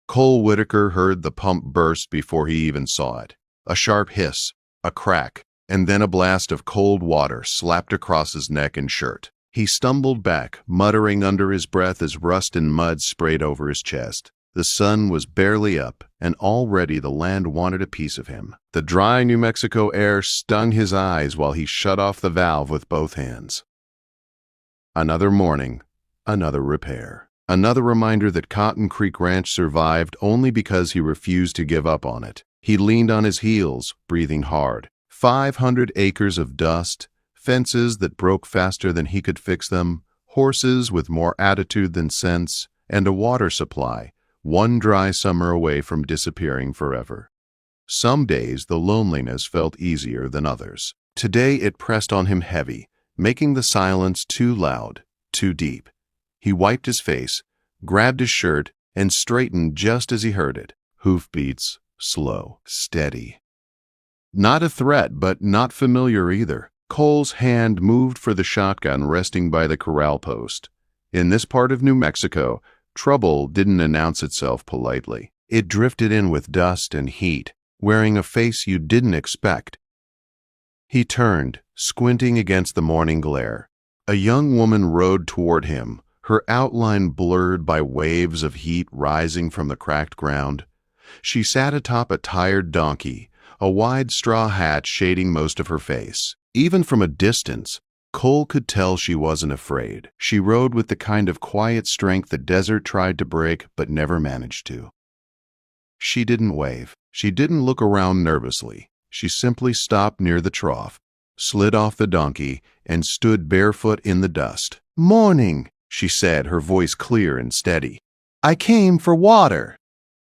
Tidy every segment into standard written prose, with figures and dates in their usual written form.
Cole Whitaker heard the pump burst before he even saw it. A sharp hiss, a crack, and then a blast of cold water slapped across his neck and shirt. He stumbled back, muttering under his breath as rust and mud sprayed over his chest. The sun was barely up, and already the land wanted a piece of him. The dry New Mexico air stung his eyes while he shut off the valve with both hands. Another morning, another repair. Another reminder that Cotton Creek Ranch survived only because he refused to give up on it. He leaned on his heels, breathing hard. 500 acres of dust, fences that broke faster than he could fix them, horses with more attitude than sense, and a water supply, one dry summer away from disappearing forever. Some days the loneliness felt easier than others. Today it pressed on him heavy, making the silence too loud, too deep. He wiped his face, grabbed his shirt, and straightened just as he heard it. Hoofbeats, slow, steady. Not a threat, but not familiar either. Cole's hand moved for the shotgun resting by the corral post. In this part of New Mexico, trouble didn't announce itself politely. It drifted in with dust and heat, wearing a face you didn't expect. He turned, squinting against the morning glare. A young woman rode toward him, her outline blurred by waves of heat rising from the cracked ground. She sat atop a tired donkey, a wide straw hat shading most of her face. Even from a distance, Cole could tell she wasn't afraid. She rode with the kind of quiet strength the desert tried to break but never managed to. She didn't wave. She didn't look around nervously. She simply stopped near the trough, slid off the donkey, and stood barefoot in the dust. "Morning," she said, her voice clear and steady. "I came for water."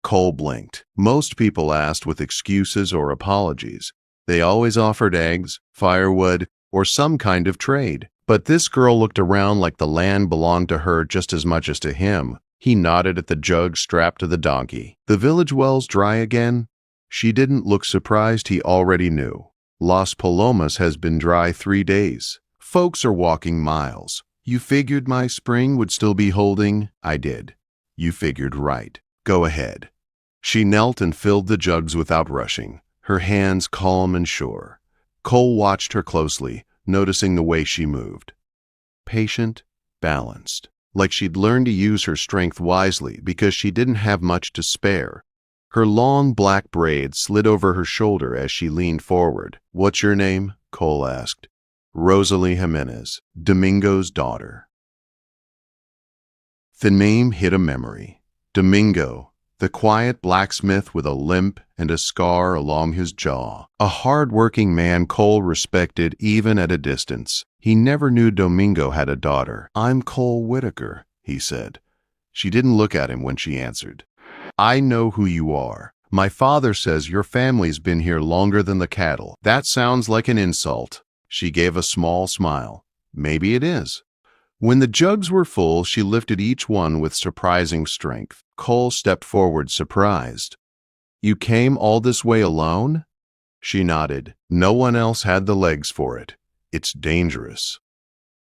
Cole blinked. Most people asked with excuses or apologies. They always offered eggs, firewood, or some kind of trade. But this girl looked around like the land belonged to her just as much as to him. He nodded at the jug strapped to the donkey. "The village well's dry again?" She didn't look surprised. He already knew. Las Palomas has been dry 3 days. Folks are walking miles. "You figured my spring would still be holding?" "I did." "You figured right. Go ahead." She knelt and filled the jugs without rushing, her hands calm and sure. Cole watched her closely, noticing the way she moved. Patient, balanced, like she'd learned to use her strength wisely because she didn't have much to spare. Her long black braid slid over her shoulder as she leaned forward. "What's your name?" Cole asked. "Rosalie Jimenez, Domingo's daughter." The name hit a memory. Domingo, the quiet blacksmith with a limp and a scar along his jaw. A hard-working man Cole respected even at a distance. He never knew Domingo had a daughter. "I'm Cole Whitaker," he said. She didn't look at him when she answered. "I know who you are. My father says your family's been here longer than the cattle." "That sounds like an insult." She gave a small smile. "Maybe it is." When the jugs were full, she lifted each one with surprising strength. Cole stepped forward, surprised. "You came all this way alone?" She nodded. "No one else had the legs for it. It's dangerous."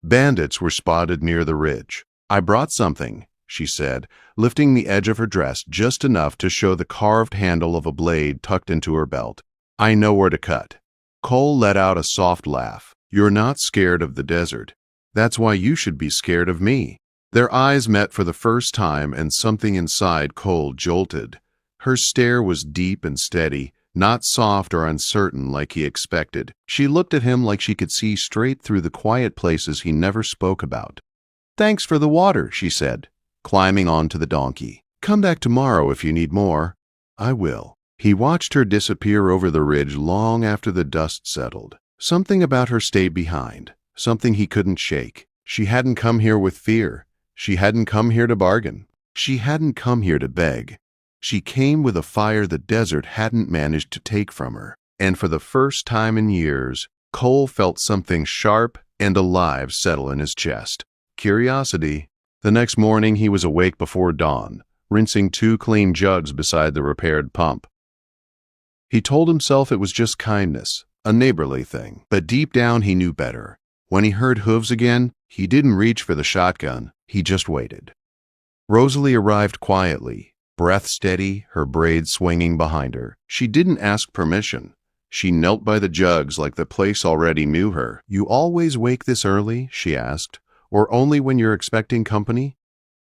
Bandits were spotted near the ridge. "I brought something," she said, lifting the edge of her dress just enough to show the carved handle of a blade tucked into her belt. "I know where to cut." Cole let out a soft laugh. "You're not scared of the desert. That's why you should be scared of me." Their eyes met for the first time, and something inside Cole jolted. Her stare was deep and steady, not soft or uncertain like he expected. She looked at him like she could see straight through the quiet places he never spoke about. "Thanks for the water," she said, climbing onto the donkey. "Come back tomorrow if you need more." "I will." He watched her disappear over the ridge long after the dust settled. Something about her stayed behind, something he couldn't shake. She hadn't come here with fear. She hadn't come here to bargain. She hadn't come here to beg. She came with a fire the desert hadn't managed to take from her. And for the first time in years, Cole felt something sharp and alive settle in his chest. Curiosity. The next morning he was awake before dawn, rinsing 2 clean jugs beside the repaired pump. He told himself it was just kindness, a neighborly thing. But deep down he knew better. When he heard hooves again, he didn't reach for the shotgun. He just waited. Rosalie arrived quietly, breath steady, her braids swinging behind her. She didn't ask permission. She knelt by the jugs like the place already knew her. "You always wake this early?" she asked. "Or only when you're expecting company?"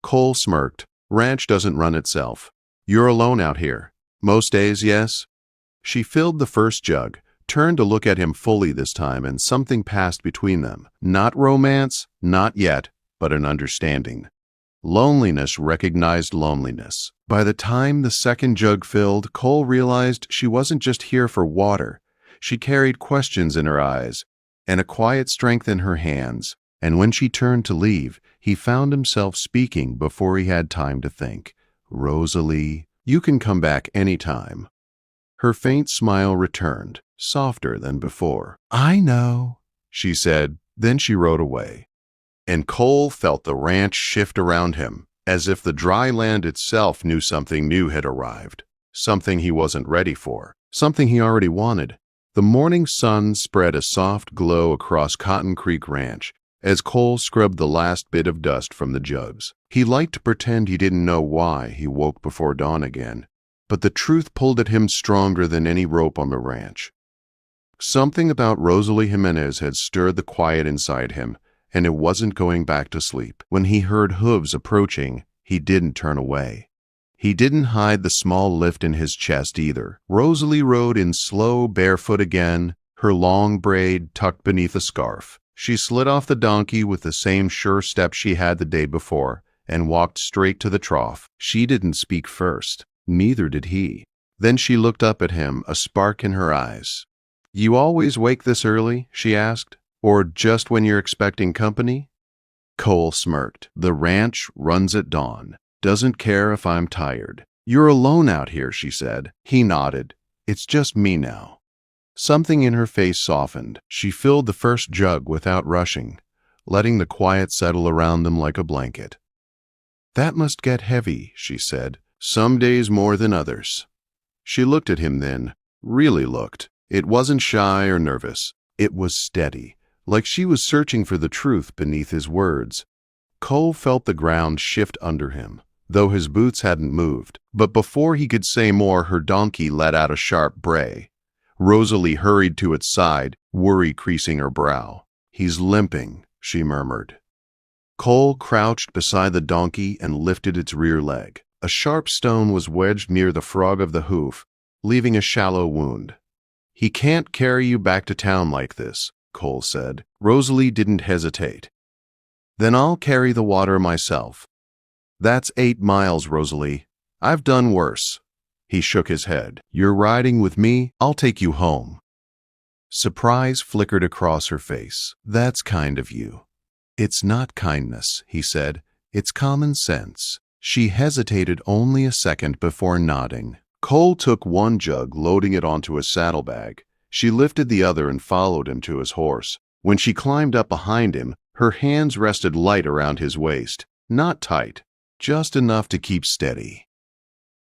Cole smirked. "Ranch doesn't run itself. You're alone out here." "Most days, yes." She filled the first jug, turned to look at him fully this time, and something passed between them. Not romance, not yet, but an understanding. Loneliness recognized loneliness. By the time the second jug filled, Cole realized she wasn't just here for water. She carried questions in her eyes and a quiet strength in her hands, and when she turned to leave, he found himself speaking before he had time to think. "Rosalie, you can come back anytime." Her faint smile returned, softer than before. "I know," she said, then she rode away. And Cole felt the ranch shift around him, as if the dry land itself knew something new had arrived, something he wasn't ready for, something he already wanted. The morning sun spread a soft glow across Cotton Creek Ranch as Cole scrubbed the last bit of dust from the jugs. He liked to pretend he didn't know why he woke before dawn again, but the truth pulled at him stronger than any rope on the ranch. Something about Rosalie Jimenez had stirred the quiet inside him, and it wasn't going back to sleep. When he heard hooves approaching, he didn't turn away. He didn't hide the small lift in his chest either. Rosalie rode in slow, barefoot again, her long braid tucked beneath a scarf. She slid off the donkey with the same sure step she had the day before and walked straight to the trough. She didn't speak first. Neither did he. Then she looked up at him, a spark in her eyes. "You always wake this early?" she asked. "Or just when you're expecting company?" Cole smirked. "The ranch runs at dawn. Doesn't care if I'm tired." "You're alone out here," she said. He nodded. "It's just me now." Something in her face softened. She filled the first jug without rushing, letting the quiet settle around them like a blanket. "That must get heavy," she said. "Some days more than others." She looked at him then, really looked. It wasn't shy or nervous. It was steady, like she was searching for the truth beneath his words. Cole felt the ground shift under him, though his boots hadn't moved. But before he could say more, her donkey let out a sharp bray. Rosalie hurried to its side, worry creasing her brow. "He's limping," she murmured. Cole crouched beside the donkey and lifted its rear leg. A sharp stone was wedged near the frog of the hoof, leaving a shallow wound. "He can't carry you back to town like this," Cole said. Rosalie didn't hesitate. "Then I'll carry the water myself." "That's 8 miles, Rosalie. I've done worse." He shook his head. "You're riding with me? I'll take you home." Surprise flickered across her face. "That's kind of you." "It's not kindness," he said. "It's common sense." She hesitated only a second before nodding. Cole took one jug, loading it onto a saddlebag. She lifted the other and followed him to his horse. When she climbed up behind him, her hands rested light around his waist. Not tight, just enough to keep steady.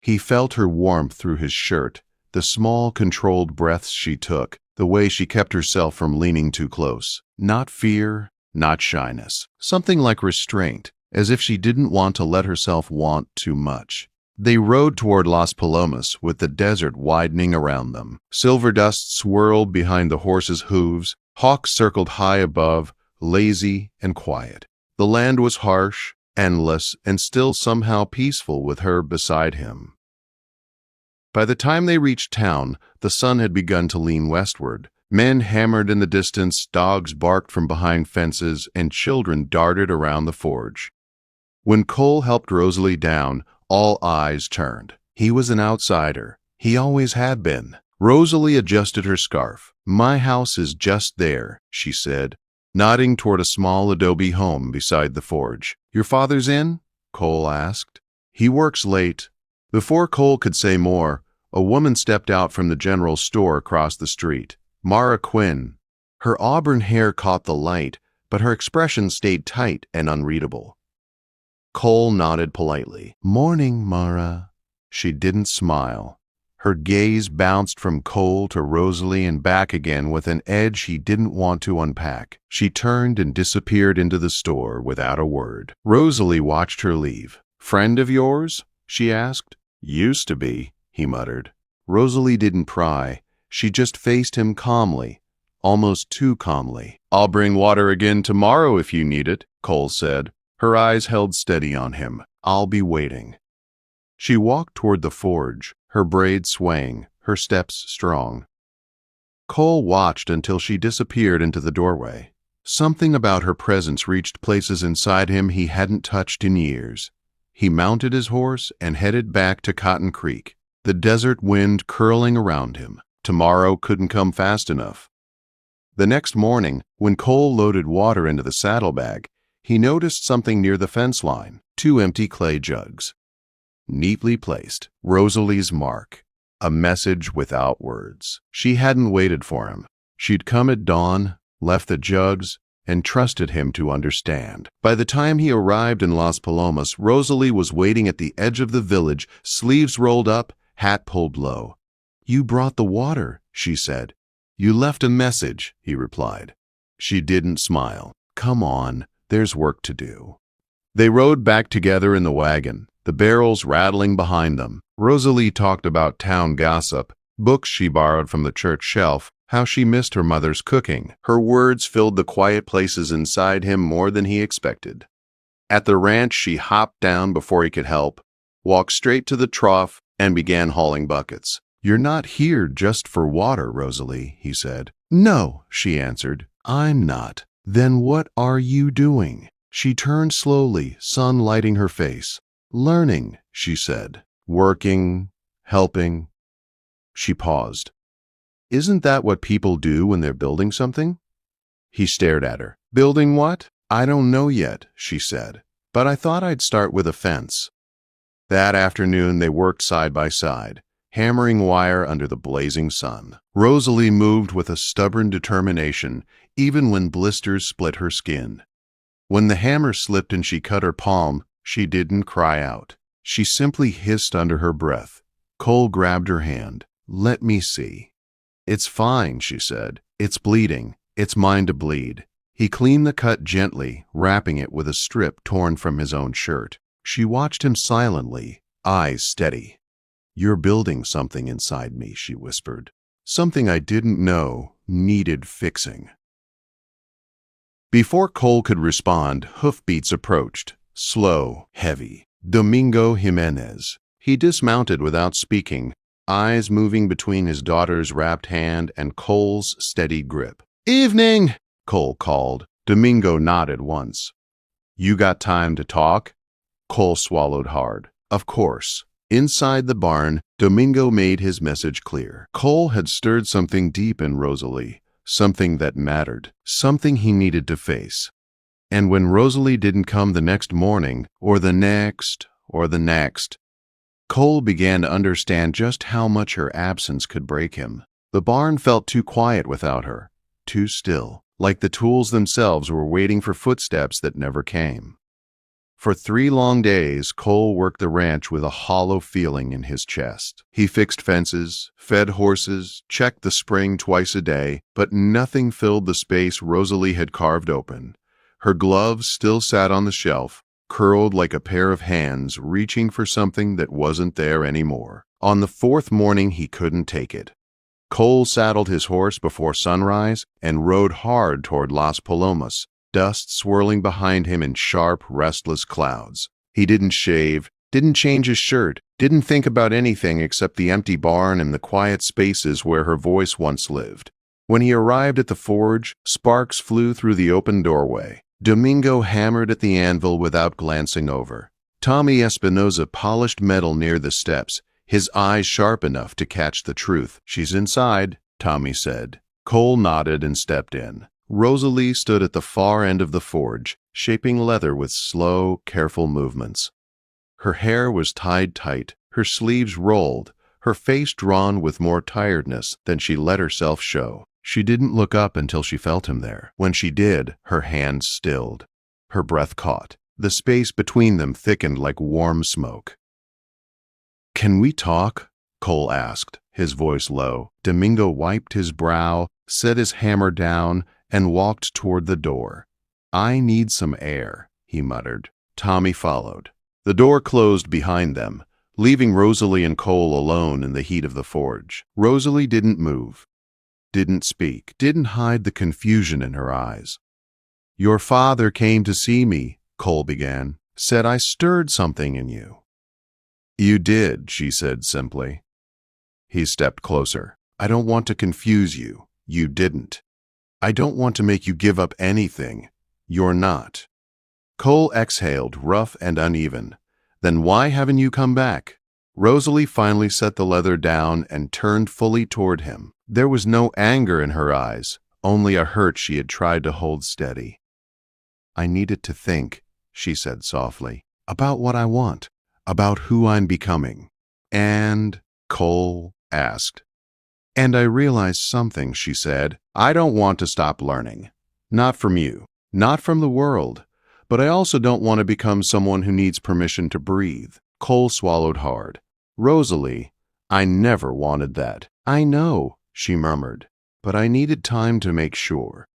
He felt her warmth through his shirt, the small, controlled breaths she took, the way she kept herself from leaning too close. Not fear, not shyness. Something like restraint, as if she didn't want to let herself want too much. They rode toward Las Palomas with the desert widening around them. Silver dust swirled behind the horses' hooves. Hawks circled high above, lazy and quiet. The land was harsh, endless, and still somehow peaceful with her beside him. By the time they reached town, the sun had begun to lean westward. Men hammered in the distance, dogs barked from behind fences, and children darted around the forge. When Cole helped Rosalie down, all eyes turned. He was an outsider. He always had been. Rosalie adjusted her scarf. "My house is just there," she said, nodding toward a small adobe home beside the forge. "Your father's in?" Cole asked. "He works late." Before Cole could say more, a woman stepped out from the general store across the street. Mara Quinn. Her auburn hair caught the light, but her expression stayed tight and unreadable. Cole nodded politely. "Morning, Mara." She didn't smile. Her gaze bounced from Cole to Rosalie and back again with an edge he didn't want to unpack. She turned and disappeared into the store without a word. Rosalie watched her leave. "Friend of yours?" she asked. Used to be, he muttered. Rosalie didn't pry. She just faced him calmly, almost too calmly. I'll bring water again tomorrow if you need it, Cole said. Her eyes held steady on him. I'll be waiting. She walked toward the forge, her braids swaying, her steps strong. Cole watched until she disappeared into the doorway. Something about her presence reached places inside him he hadn't touched in years. He mounted his horse and headed back to Cotton Creek, the desert wind curling around him. Tomorrow couldn't come fast enough. The next morning, when Cole loaded water into the saddlebag, he noticed something near the fence line, 2 empty clay jugs. Neatly placed, Rosalie's mark, a message without words. She hadn't waited for him. She'd come at dawn, left the jugs, and trusted him to understand. By the time he arrived in Las Palomas, Rosalie was waiting at the edge of the village, sleeves rolled up, hat pulled low. You brought the water, she said. You left a message, he replied. She didn't smile. Come on, there's work to do. They rode back together in the wagon, the barrels rattling behind them. Rosalie talked about town gossip, books she borrowed from the church shelf, how she missed her mother's cooking. Her words filled the quiet places inside him more than he expected. At the ranch, she hopped down before he could help, walked straight to the trough, and began hauling buckets. You're not here just for water, Rosalie, he said. No, she answered. I'm not. Then what are you doing? She turned slowly, sun lighting her face. Learning, she said. Working, helping. She paused. Isn't that what people do when they're building something? He stared at her. Building what? I don't know yet, she said. But I thought I'd start with a fence. That afternoon they worked side by side, hammering wire under the blazing sun. Rosalie moved with a stubborn determination, even when blisters split her skin. When the hammer slipped and she cut her palm, she didn't cry out. She simply hissed under her breath. Cole grabbed her hand. Let me see. It's fine, she said. It's bleeding. It's mine to bleed. He cleaned the cut gently, wrapping it with a strip torn from his own shirt. She watched him silently, eyes steady. You're building something inside me, she whispered. Something I didn't know needed fixing. Before Cole could respond, hoofbeats approached, slow, heavy. Domingo Jimenez. He dismounted without speaking, eyes moving between his daughter's wrapped hand and Cole's steady grip. Evening, Cole called. Domingo nodded once. You got time to talk? Cole swallowed hard. Of course. Inside the barn, Domingo made his message clear. Cole had stirred something deep in Rosalie, something that mattered, something he needed to face. And when Rosalie didn't come the next morning, or the next, Cole began to understand just how much her absence could break him. The barn felt too quiet without her, too still, like the tools themselves were waiting for footsteps that never came. For 3 long days, Cole worked the ranch with a hollow feeling in his chest. He fixed fences, fed horses, checked the spring twice a day, but nothing filled the space Rosalie had carved open. Her gloves still sat on the shelf, curled like a pair of hands reaching for something that wasn't there anymore. On the 4th morning, he couldn't take it. Cole saddled his horse before sunrise and rode hard toward Las Palomas, dust swirling behind him in sharp, restless clouds. He didn't shave, didn't change his shirt, didn't think about anything except the empty barn and the quiet spaces where her voice once lived. When he arrived at the forge, sparks flew through the open doorway. Domingo hammered at the anvil without glancing over. Tommy Espinoza polished metal near the steps, his eyes sharp enough to catch the truth. She's inside, Tommy said. Cole nodded and stepped in. Rosalie stood at the far end of the forge, shaping leather with slow, careful movements. Her hair was tied tight, her sleeves rolled, her face drawn with more tiredness than she let herself show. She didn't look up until she felt him there. When she did, her hands stilled. Her breath caught. The space between them thickened like warm smoke. Can we talk? Cole asked, his voice low. Domingo wiped his brow, set his hammer down, and walked toward the door. I need some air, he muttered. Tommy followed. The door closed behind them, leaving Rosalie and Cole alone in the heat of the forge. Rosalie didn't move, didn't speak, didn't hide the confusion in her eyes. "Your father came to see me," Cole began. "Said I stirred something in you." "You did," she said simply. He stepped closer. "I don't want to confuse you. You didn't. I don't want to make you give up anything. You're not." Cole exhaled, rough and uneven. "Then why haven't you come back?" Rosalie finally set the leather down and turned fully toward him. There was no anger in her eyes, only a hurt she had tried to hold steady. "I needed to think," she said softly, "about what I want, about who I'm becoming." "And?" Cole asked. "And I realized something," she said. "I don't want to stop learning. Not from you, not from the world. But I also don't want to become someone who needs permission to breathe." Cole swallowed hard. "Rosalie, I never wanted that." "I know," she murmured, "but I needed time to make sure."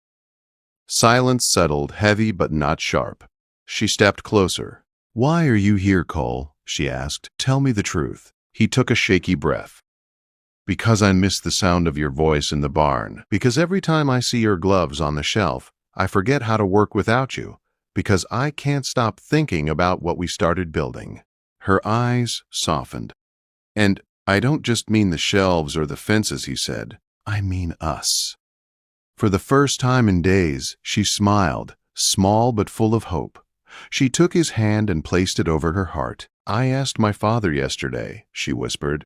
Silence settled, heavy but not sharp. She stepped closer. "Why are you here, Cole?" she asked. "Tell me the truth." He took a shaky breath. "Because I miss the sound of your voice in the barn. Because every time I see your gloves on the shelf, I forget how to work without you. Because I can't stop thinking about what we started building." Her eyes softened. "And I don't just mean the shelves or the fences," he said. "I mean us." For the first time in days, she smiled, small but full of hope. She took his hand and placed it over her heart. "I asked my father yesterday," she whispered.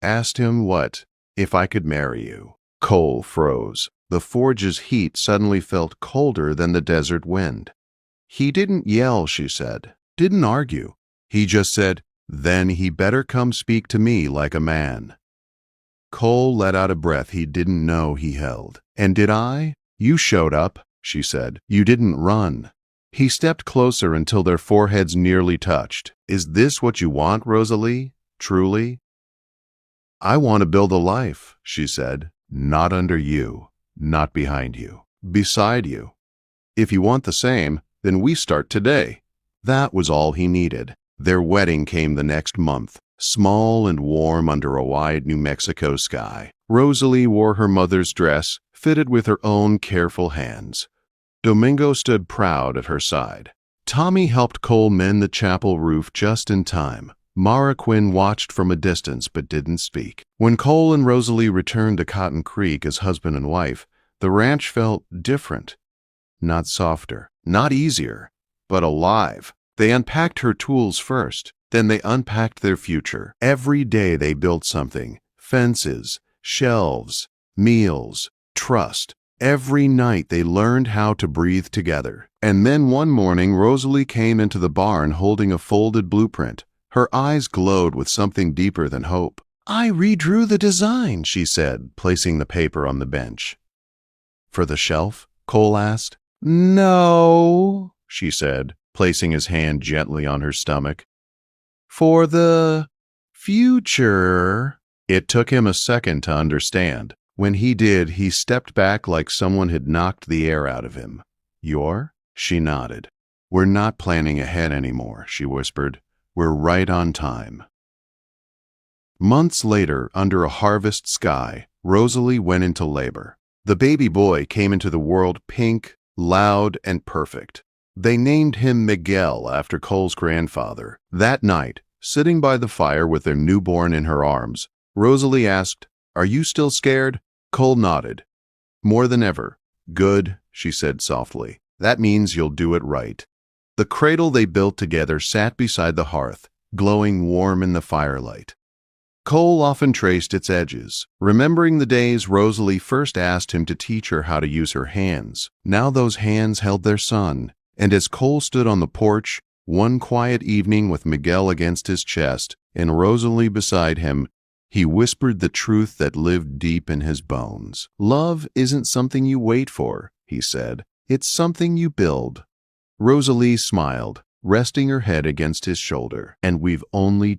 "Asked him what? If I could marry you." Cole froze. The forge's heat suddenly felt colder than the desert wind. "He didn't yell," she said. "Didn't argue. He just said, 'Then he better come speak to me like a man.'" Cole let out a breath he didn't know he held. "And did I?" "You showed up," she said. "You didn't run." He stepped closer until their foreheads nearly touched. "Is this what you want, Rosalie? Truly?" "I want to build a life," she said. "Not under you, not behind you, beside you. If you want the same, then we start today." That was all he needed. Their wedding came the next month, small and warm under a wide New Mexico sky. Rosalie wore her mother's dress, fitted with her own careful hands. Domingo stood proud at her side. Tommy helped Cole mend the chapel roof just in time. Mara Quinn watched from a distance but didn't speak. When Cole and Rosalie returned to Cotton Creek as husband and wife, the ranch felt different. Not softer, not easier, but alive. They unpacked her tools first, then they unpacked their future. Every day they built something: fences, shelves, meals, trust. Every night they learned how to breathe together. And then one morning Rosalie came into the barn holding a folded blueprint. Her eyes glowed with something deeper than hope. "I redrew the design," she said, placing the paper on the bench. "For the shelf?" Cole asked. "No," she said, placing his hand gently on her stomach. "For the future." It took him a second to understand. When he did, he stepped back like someone had knocked the air out of him. "You're?" She nodded. "We're not planning ahead anymore," she whispered. "We're right on time." Months later, under a harvest sky, Rosalie went into labor. The baby boy came into the world pink, loud, and perfect. They named him Miguel after Cole's grandfather. That night, sitting by the fire with their newborn in her arms, Rosalie asked, "Are you still scared?" Cole nodded. "More than ever." "Good," she said softly. "That means you'll do it right." The cradle they built together sat beside the hearth, glowing warm in the firelight. Cole often traced its edges, remembering the days Rosalie first asked him to teach her how to use her hands. Now those hands held their son, and as Cole stood on the porch, one quiet evening with Miguel against his chest and Rosalie beside him, he whispered the truth that lived deep in his bones. "Love isn't something you wait for," he said. "It's something you build." Rosalie smiled, resting her head against his shoulder. "And we've only